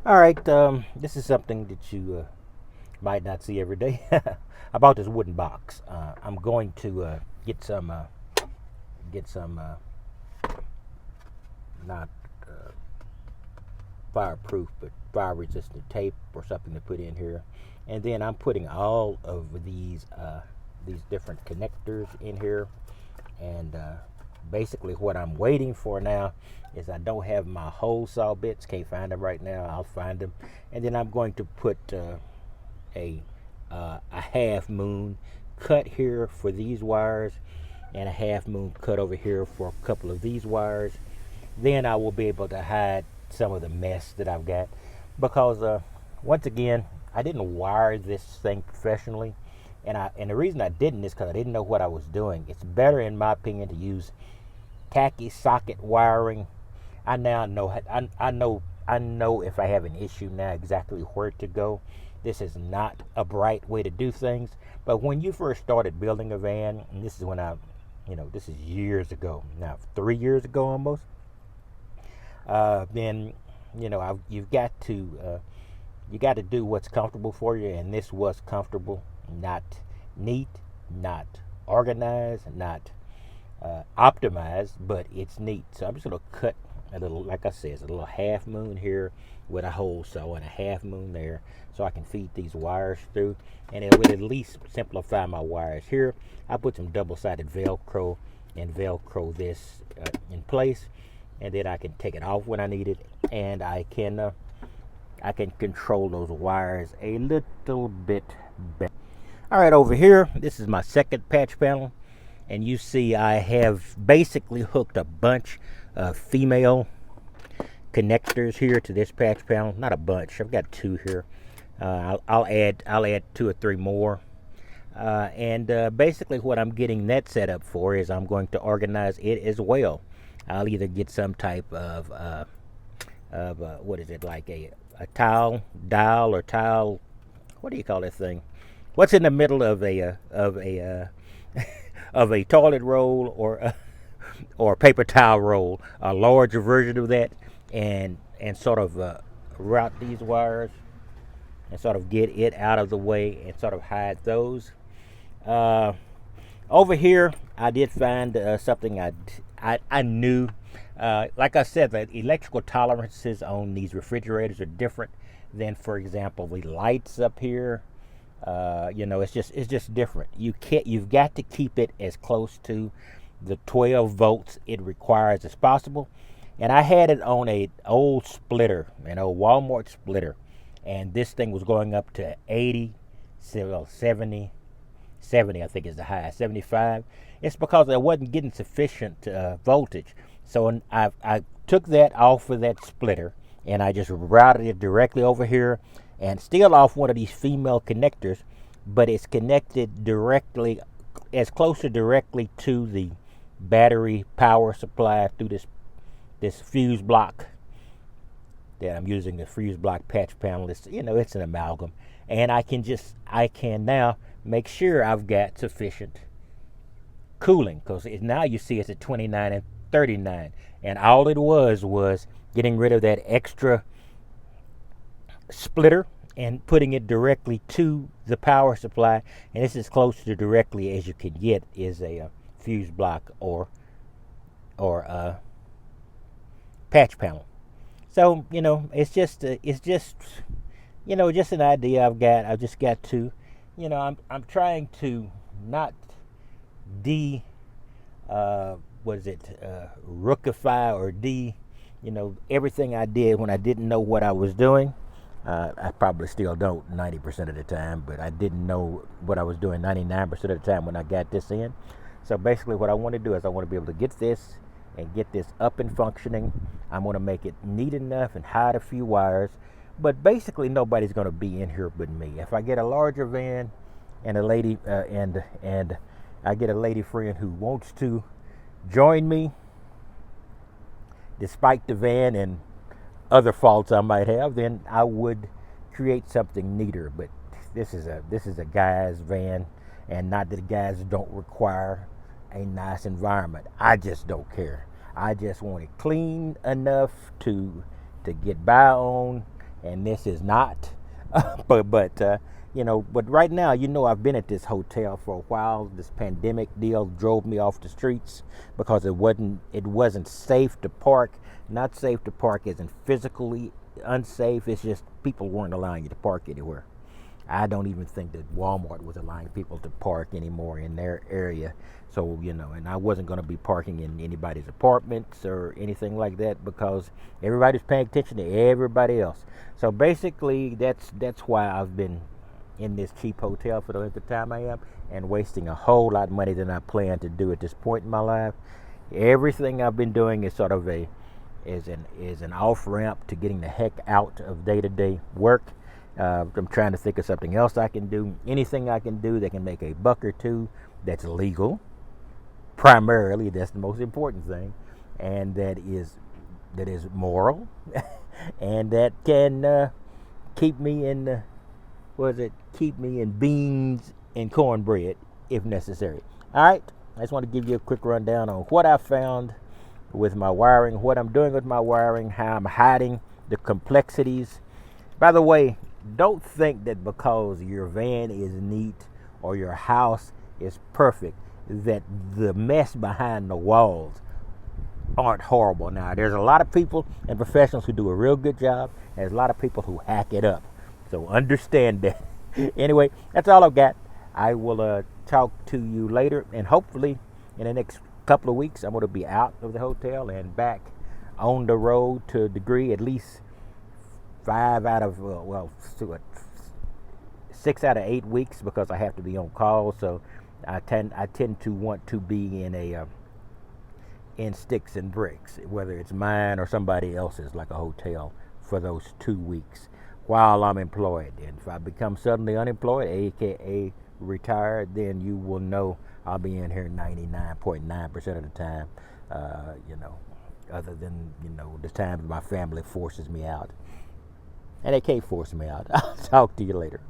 All right, this is something that you might not see every day. About this wooden box. I'm going to get some not uh, fireproof but fire resistant tape or something to put in here, and then I'm putting all of these different connectors in here, and basically what I'm waiting for now is I don't have my hole saw bits. Can't find them right now. I'll find them, and then I'm going to put a a half moon cut here for these wires, and a half moon cut over here for a couple of these wires. Then I will be able to hide some of the mess that I've got, because once again, I didn't wire this thing professionally, and the reason I didn't is because I didn't know what I was doing. It's better, in my opinion, to use tacky socket wiring. I now know I know if I have an issue now exactly where to go. This is not a bright way to do things, but when you first started building a van, and this is when this is years ago now, 3 years ago almost. Then you got to do what's comfortable for you, and this was comfortable, not neat, not organized, not optimized, but it's neat. So I'm just gonna cut a little, like I said, it's a little half moon here with a hole saw and a half moon there, so I can feed these wires through, and it would at least simplify my wires here. I put some double-sided Velcro and Velcro this in place, and then I can take it off when I need it, and I can control those wires a little bit better. All right, over here, this is my second patch panel, and you see I have basically hooked a bunch of female connectors here to this patch panel. Not a bunch. I've got two here. I'll add two or three more. And basically, what I'm getting that set up for is I'm going to organize it as well. I'll either get some type of what is it, like a tile dial or tile. What do you call that thing? What's in the middle of a of a toilet roll, or a paper towel roll? A larger version of that, and sort of route these wires and sort of get it out of the way and sort of hide those. Uh, Over here, I did find something I knew. Like I said, the electrical tolerances on these refrigerators are different than, for example, the lights up here. It's just different. You've got to keep it as close to the 12 volts it requires as possible. And I had it on a old splitter, an old Walmart splitter, and this thing was going up to 80, 70, 70, I think is the high, 75. It's because I wasn't getting sufficient voltage. So I took that off of that splitter, and I just routed it directly over here, and still off one of these female connectors, but it's connected directly, as closer directly to the battery power supply through this fuse block that I'm using, the fuse block patch panel. It's an amalgam, and I can now make sure I've got sufficient cooling, because now you see it's at 29 and 39, and all it was getting rid of that extra splitter and putting it directly to the power supply. And this is close to directly as you can get is a fuse block or patch panel. So it's just an idea I've got. I've just got to, I'm trying to not de what is it, rookify, or everything I did when I didn't know what I was doing. I probably still don't 90% of the time, but I didn't know what I was doing 99% of the time when I got this in. So basically, what I want to do is I want to be able to get this and get this up and functioning. I'm going to make it neat enough and hide a few wires, but basically nobody's going to be in here but me. If I get a larger van and a lady and I get a lady friend who wants to join me, despite the van and other faults I might have, then I would create something neater. But this is a guy's van, and not that guys don't require a nice environment. I just don't care. I just want it clean enough to get by on, and this is not. But right now, I've been at this hotel for a while. This pandemic deal drove me off the streets because it wasn't safe to park. Not safe to park isn't physically unsafe. It's just people weren't allowing you to park anywhere. I don't even think that Walmart was allowing people to park anymore in their area. So, and I wasn't going to be parking in anybody's apartments or anything like that because everybody's paying attention to everybody else. So basically, that's why I've been in this cheap hotel for the length of time I am and wasting a whole lot of money than I plan to do at this point in my life. Everything I've been doing is sort of is an off ramp to getting the heck out of day-to-day work. I'm trying to think of something else I can do. Anything I can do that can make a buck or two that's legal. Primarily, that's the most important thing, and that is moral, and that can keep me in keep me in beans and cornbread if necessary. All right, I just want to give you a quick rundown on what I found with my wiring, what I'm doing with my wiring, how I'm hiding the complexities. By the way, don't think that because your van is neat or your house is perfect that the mess behind the walls aren't horrible. Now, there's a lot of people and professionals who do a real good job. There's a lot of people who hack it up. So understand that. Anyway, that's all I've got. I will talk to you later, and hopefully in the next couple of weeks I'm going to be out of the hotel and back on the road to a degree, at least 6 out of 8 weeks, because I have to be on call. So I tend to want to be in sticks and bricks, whether it's mine or somebody else's, like a hotel, for those 2 weeks while I'm employed. And if I become suddenly unemployed, aka retired, then you will know I'll be in here 99.9% of the time. Other than the times my family forces me out, and they can't force me out. I'll talk to you later.